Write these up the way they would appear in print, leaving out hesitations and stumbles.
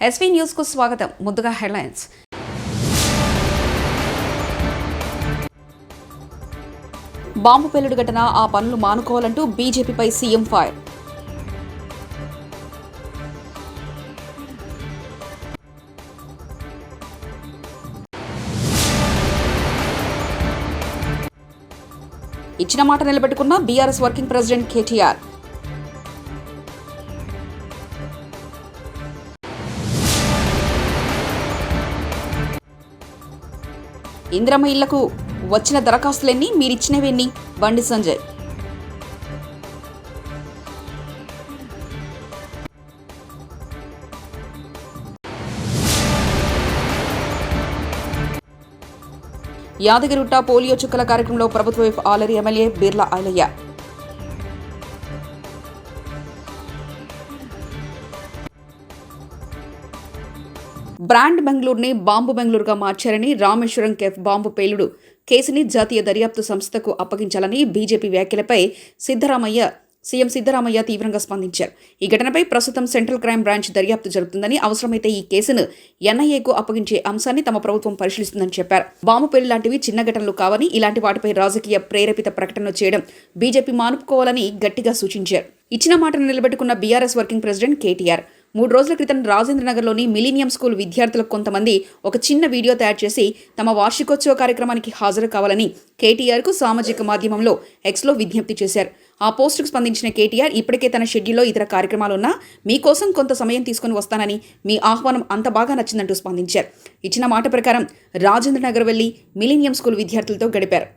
SV news కు స్వాగతం. ముందుగా హెడ్లైన్స్. బాంబు పేలుడు ఘటన, ఆ పనులు మానుకోవాలంటూ బీజేపీపై సీఎం ఫైర్. ఇచ్చిన మాట నిలబెట్టుకున్న BRS working president KTR. Indiramma ఇళ్లకు వచ్చిన దరఖాస్తులెన్ని, మీరిచ్చినవెన్ని? బండి సంజయ్. యాదగిరిగుట్ట పోలియో చుక్కల కార్యక్రమంలో ప్రభుత్వ వైపు ఆలరి ఎమ్మెల్యే బిర్లా ఐలయ్య. బ్రాండ్ బెంగళూరుని బాంబు బెంగళూరుగా మార్చారని, రామేశ్వరం కేఫ్ బాంబు పేలుడు కేసుని జాతీయ దర్యాప్తు సంస్థకు అప్పగించాలని బీజేపీ వ్యాఖ్యలపై సీఎం సిద్ధరామయ్య తీవ్రంగా స్పందించారు. ఈ ఘటనపై ప్రస్తుతం సెంట్రల్ క్రైమ్ బ్రాంచ్ దర్యాప్తు జరుపుతుందని, అవసరమైతే ఈ కేసును ఎన్ఐఏకు అప్పగించే అంశాన్ని తమ ప్రభుత్వం పరిశీలిస్తుందని చెప్పారు. బాంబు పేలుడు లాంటివి చిన్న ఘటనలు కావని, ఇలాంటి వాటిపై రాజకీయ ప్రేరేపిత ప్రకటనలు చేయడం బీజేపీ మానుకోవాలని గట్టిగా సూచించారు. ఇచ్చిన మాటను నిలబెట్టుకున్న బీఆర్ఎస్ వర్కింగ్ ప్రెసిడెంట్ కేటీఆర్ 3 రోజుల క్రితం రాజేంద్రనగర్లోని మిలీనియం స్కూల్ విద్యార్థులకు కొంతమంది ఒక చిన్న వీడియో తయారు చేసి తమ వార్షికోత్సవ కార్యక్రమానికి హాజరు కావాలని కేటీఆర్కు సామాజిక మాధ్యమంలో ఎక్స్లో విజ్ఞప్తి చేశారు. ఆ పోస్టుకు స్పందించిన కేటీఆర్, ఇప్పటికే తన షెడ్యూల్లో ఇతర కార్యక్రమాలున్నా మీకోసం కొంత సమయం తీసుకుని వస్తానని, మీ ఆహ్వానం అంత బాగా నచ్చిందంటూ స్పందించారు. ఇచ్చిన మాట ప్రకారం రాజేంద్రనగర్ వెళ్లి మిలీనియం స్కూల్ విద్యార్థులతో గడిపారు.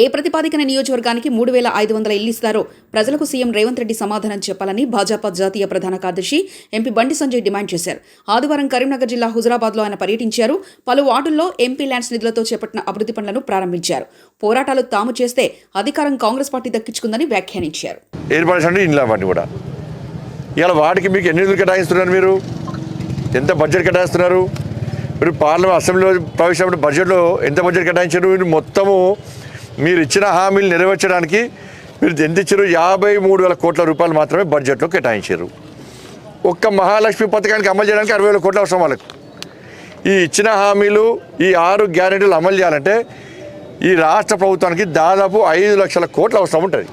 ఏ ప్రతిపాదికన నియోజకవర్గానికి 3,500 ఇళ్లు ఇస్తారో ప్రజలకు సీఎం రేవంత్ రెడ్డి సమాధానం చెప్పాలని భాజపా జాతీయ ప్రధాన కార్యదర్శి ఎంపీ బండి సంజయ్ డిమాండ్ చేశారు. ఆదివారం కరీంనగర్ జిల్లా హుజురాబాద్లో ఆయన పర్యటించారు. పలు వార్డుల్లో ఎంపీ ల్యాండ్స్ నిధులతో చేపట్టిన అభివృద్ధి పనులను ప్రారంభించారు. పోరాటాలు తాము చేస్తే అధికారం కాంగ్రెస్ పార్టీ దక్కించుకుందని వ్యాఖ్యానించారు. వాటికి మీకు ఎన్ని నిధులు కేటాయిస్తున్నారు? మీరు ఎంత బడ్జెట్ కేటాయిస్తున్నారు? మీరు పార్లమెంట్ అసెంబ్లీలో ప్రవేశించిన బడ్జెట్లో ఎంత బడ్జెట్ కేటాయించారు? మీరు మొత్తము మీరు ఇచ్చిన హామీలు నెరవేర్చడానికి మీరు ఎంత ఇచ్చారు? 53,000 కోట్ల రూపాయలు మాత్రమే బడ్జెట్లో కేటాయించారు. ఒక్క మహాలక్ష్మి పథకానికి అమలు చేయడానికి 60,000 కోట్ల అవసరం వాళ్ళకు. ఈ ఇచ్చిన హామీలు, ఈ 6 గ్యారెంటీలు అమలు చేయాలంటే ఈ రాష్ట్ర ప్రభుత్వానికి దాదాపు 5 లక్షల కోట్ల అవసరం ఉంటుంది.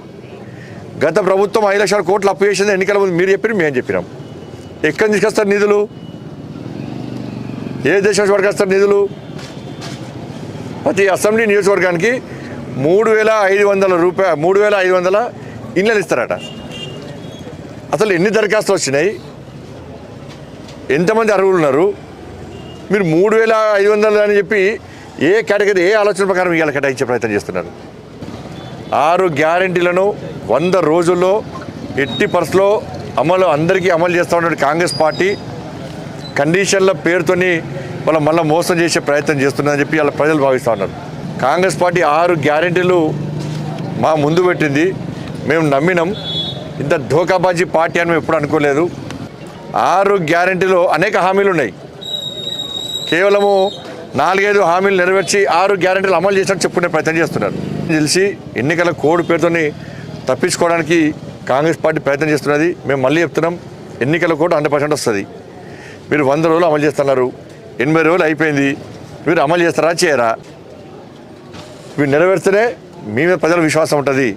గత ప్రభుత్వం 5 లక్షల కోట్లు అప్పు చేసింది ఎన్నికల ముందు. మీరు చెప్పి మేము చెప్పినాం. ఎక్కడి నుంచి తీసుకొస్తారు నిధులు? ఏ దేశం నుంచి పట్టుకొస్తారు నిధులు? ప్రతి అసెంబ్లీ నియోజకవర్గానికి 3,500 ఇళ్ళు ఇస్తారట. అసలు ఎన్ని దరఖాస్తులు వచ్చినాయి? ఎంతమంది అర్హులు ఉన్నారు? మీరు 3,500 అని చెప్పి ఏ కేటగిరీ, ఏ ఆలోచన ప్రకారం ఇవాళ కేటాయించే ప్రయత్నం చేస్తున్నారు? 6 గ్యారెంటీలను 100 రోజుల్లో ఎట్టి పరిస్థితుల్లో అందరికీ అమలు చేస్తూ ఉన్న కాంగ్రెస్ పార్టీ కండిషన్ల పేరుతోని వాళ్ళ మళ్ళీ మోసం చేసే ప్రయత్నం చేస్తున్నారని చెప్పి వాళ్ళ ప్రజలు భావిస్తూ ఉన్నారు. కాంగ్రెస్ పార్టీ 6 గ్యారెంటీలు మా ముందు పెట్టింది, మేము నమ్మినాం. ఇంత ధోకాబాజీ పార్టీ అని మేము ఎప్పుడు అనుకోలేదు. 6 గ్యారెంటీలో అనేక హామీలు ఉన్నాయి. కేవలము 4-5 హామీలు నెరవేర్చి 6 గ్యారెంటీలు అమలు చేసినట్టు చెప్పుకునే ప్రయత్నం చేస్తున్నారు. తెలిసి ఎన్నికల కోడ్ పేరుతోని తప్పించుకోవడానికి కాంగ్రెస్ పార్టీ ప్రయత్నం చేస్తున్నది. మేము మళ్ళీ చెప్తున్నాం, ఎన్నికల కోడ్ 100% వస్తుంది. మీరు 100 రోజులు అమలు చేస్తున్నారు, 80 రోజులు అయిపోయింది. మీరు అమలు చేస్తారా చేయరా? మీరు నెరవేర్స్తేనే మీ మీద ప్రజల విశ్వాసం ఉంటుంది.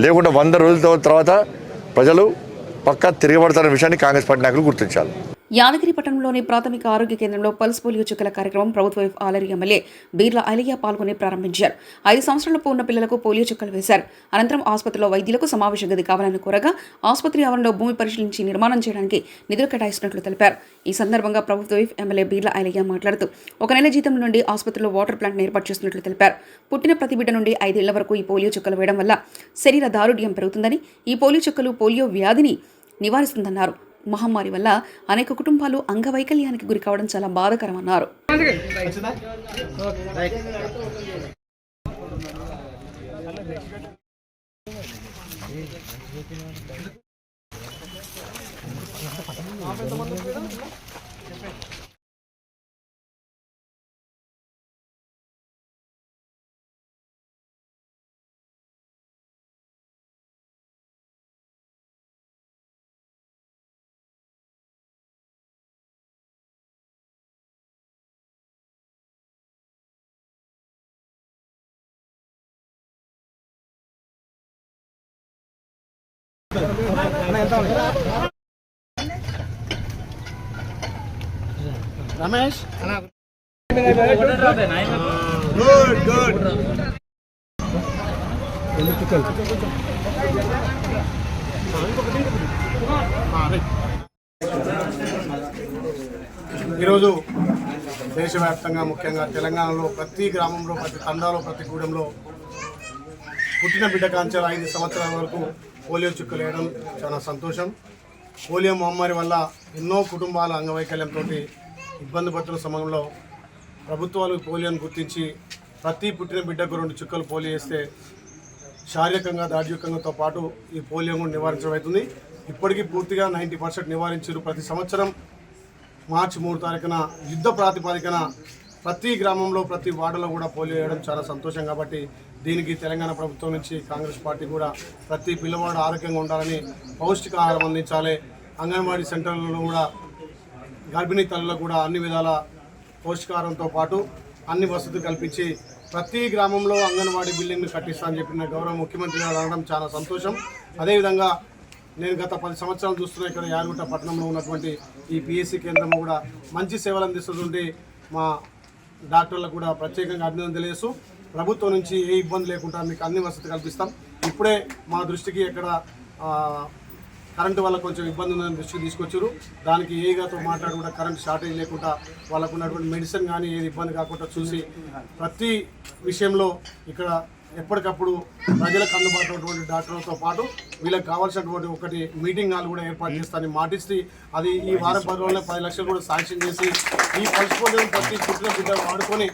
లేకుంటే 100 రోజుల తర్వాత ప్రజలు పక్కా తిరగబడతారనే విషయాన్ని కాంగ్రెస్ పార్టీ నాయకులు గుర్తించాలి. యాదగిరి పట్టణంలోని ప్రాథమిక ఆరోగ్య కేంద్రంలో పల్స్ పోలియో చుక్కల కార్యక్రమం ప్రభుత్వ ఆలరి ఎమ్మెల్యే బీర్ల ఐలయ్య పాల్గొని ప్రారంభించారు. 5 సంవత్సరాల ఉన్న పిల్లలకు పోలియో చుక్కలు వేశారు. అనంతరం ఆసుపత్రిలో వైద్యులకు సమావేశ గది కావాలని కోరగా ఆసుపత్రి ఆవరణలో భూమి పరిశీలించి నిర్మాణం చేయడానికి నిధులు కేటాయిస్తున్నట్లు తెలిపారు. ఈ సందర్భంగా ప్రభుత్వ ఎమ్మెల్యే బీర్ల ఐలయ్య మాట్లాడుతూ 1 నెల జీతం నుండి ఆసుపత్రిలో వాటర్ ప్లాంట్ ఏర్పాటు చేస్తున్నట్లు తెలిపారు. పుట్టిన ప్రతి బిడ్డ నుండి 5 ఏళ్ల వరకు ఈ పోలియో చుక్కలు వేయడం వల్ల శరీర దారుఢ్యం పెరుగుతుందని, ఈ పోలియో చుక్కలు పోలియో వ్యాధిని నివారిస్తుందన్నారు. మహమ్మారి వల్ల అనేక కుటుంబాలు అంగవైకల్యానికి గురి కావడం చాలా బాధాకరమన్నారు. రమేష్ ఈరోజు దేశవ్యాప్తంగా ముఖ్యంగా తెలంగాణలో ప్రతి గ్రామంలో, ప్రతి తండాలో, ప్రతి గూడెంలో పుట్టిన బిడ్డ కాంచాల 5 సంవత్సరాల వరకు పోలియో చుక్కలు వేయడం చాలా సంతోషం. పోలియో మహమ్మారి వల్ల ఎన్నో కుటుంబాల అంగవైకల్యంతో ఇబ్బంది పడుతున్న సమయంలో ప్రభుత్వాలు పోలియోను గుర్తించి ప్రతి పుట్టిన బిడ్డకు 2 చుక్కలు పోలియో వేస్తే శారీరకంగా దార్ఢ్యంతో పాటు ఈ పోలియో కూడా నివారించడం అవుతుంది. ఇప్పటికీ పూర్తిగా 90% నివారించారు. ప్రతి సంవత్సరం మార్చి 3 తారీఖున యుద్ధ ప్రాతిపదికన ప్రతి గ్రామంలో, ప్రతి వార్డులో కూడా పోలియో వేయడం చాలా సంతోషం. కాబట్టి దీనికి తెలంగాణ ప్రభుత్వం నుంచి కాంగ్రెస్ పార్టీ కూడా ప్రతి పిల్లవాడు ఆరోగ్యంగా ఉండాలని పౌష్టికాహారం అందించాలి. అంగన్వాడీ సెంటర్లలో కూడా గర్భిణీ తల్లులకు కూడా అన్ని విధాల పౌష్టికాహారంతో పాటు అన్ని వసతులు కల్పించి ప్రతి గ్రామంలో అంగన్వాడీ బిల్డింగ్ను కట్టిస్తానని చెప్పిన గౌరవ ముఖ్యమంత్రి గారు అనడం చాలా సంతోషం. అదేవిధంగా నేను గత 10 సంవత్సరాలు చూస్తున్న ఇక్కడ యాదగిరి పట్టణంలో ఉన్నటువంటి ఈ పిఎస్సి కేంద్రం కూడా మంచి సేవలు అందిస్తుంటే మా డాక్టర్లకు కూడా ప్రత్యేకంగా అభినందన తెలియజేస్తూ ప్రభుత్వం నుంచి ఏ ఇబ్బంది లేకుండా మీకు అన్ని వసతులు కల్పిస్తాం. ఇప్పుడే మా దృష్టికి ఎక్కడ కరెంటు వల్ల కొంచెం ఇబ్బంది ఉందని దృష్టికి తీసుకొచ్చారు. దానికి ఏగాతో మాట్లాడి కూడా కరెంట్ షార్టేజ్ లేకుండా వాళ్ళకు ఉన్నటువంటి మెడిసిన్ కానీ ఏది ఇబ్బంది కాకుండా చూసి ప్రతి విషయంలో ఇక్కడ ఎప్పటికప్పుడు ప్రజలకు అందుబాటులో ఉన్నటువంటి డాక్టర్లతో పాటు వీళ్ళకి కావాల్సినటువంటి ఒకటి మీటింగ్ హాల్ కూడా ఏర్పాటు చేస్తానని మాటిస్తే అది ఈ వారం 10 రోజుల్లో 10 లక్షలు కూడా శాంక్షన్ చేసి ఈ పల్స్ పోలియో ప్రతి పుట్టిన బిడ్డ వాడుకొని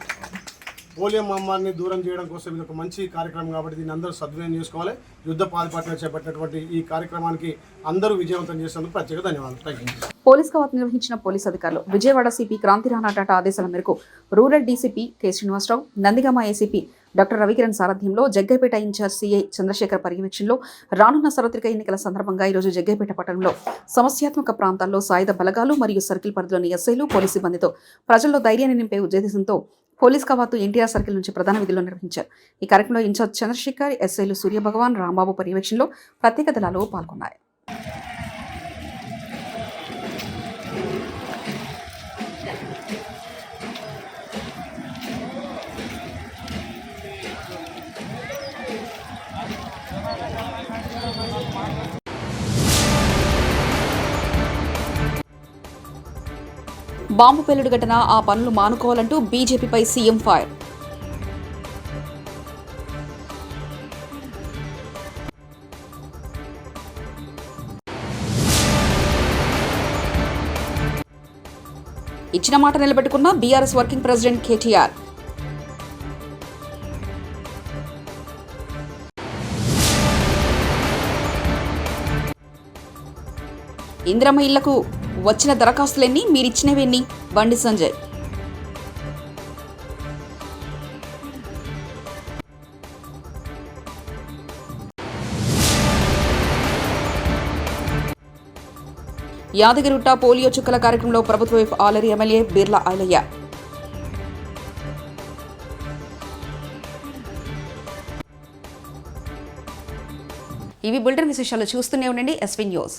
పోలియో మహమ్మారిని దూరం చేయడం కోసం ఇది ఒక మంచి కార్యక్రమం. కాబట్టి దీన్ని అందరూ సద్వినియోగం చేసుకోవాలి. యుద్ధ ప్రాతిపదికన చేపట్టినటువంటి ఈ కార్యక్రమానికి అందరూ విజయవంతం చేసినందుకు ప్రత్యేక ధన్యవాదాలు. Thank you. పోలీస్ కవాతు నిర్వహించిన పోలీస్ అధికారులు విజయవాడ సిపి క్రాంతి రాణా టాటా ఆదేశాల మేరకు rural DCP K Srinivasarao, Nandigama ACP doctor Ravikiran సారథ్యంలో జగ్గైపేట ఇన్ఛార్జ్ సిఐ చంద్రశేఖర్ పర్యవేక్షణలో రానున్న సార్వత్రిక ఎన్నికల సందర్భంగా ఈరోజు జగ్గైపేట పట్టణంలో సమస్యాత్మక ప్రాంతాల్లో సాయుధ బలగాలు మరియు సర్కిల్ పరిధిలోని ఎస్ఐలు, పోలీసు సిబ్బందితో ప్రజల్లో ధైర్యాన్ని నింపే ఉద్దేశంతో పోలీస్ కవాతు ఎన్టీఆర్ సర్కిల్ నుంచి ప్రధాన విధుల్లో నిర్వహించారు. ఈ కార్యక్రమంలో ఇన్ఛార్జ్ చంద్రశేఖర్, ఎస్ఐలు సూర్యభగవాన్, రాంబాబు పర్యవేక్షణలో ప్రత్యేక దళాలు పాల్గొన్నాయి. బాంబు పేలుడు ఘటన, ఆ పనులు మానుకోవాలంటూ బీజేపీపై సీఎం ఫైర్. ఇచ్చిన మాట నిలబెట్టుకున్న BRS working president KTR. Indiramma ఇళ్లకు వచ్చిన దరఖాస్తులెన్ని, మీరిచ్చినవెన్ని? బండి సంజయ్. యాదగిరిగుట్ట పోలియో చుక్కల కార్యక్రమంలో ప్రభుత్వ వైపు ఆలరి ఎమ్మెల్యే బిర్లా ఐలయ్య. ఇవి బులెటిన్ విశేషాలు. చూస్తూనే ఉండండి ఎస్వీ న్యూస్.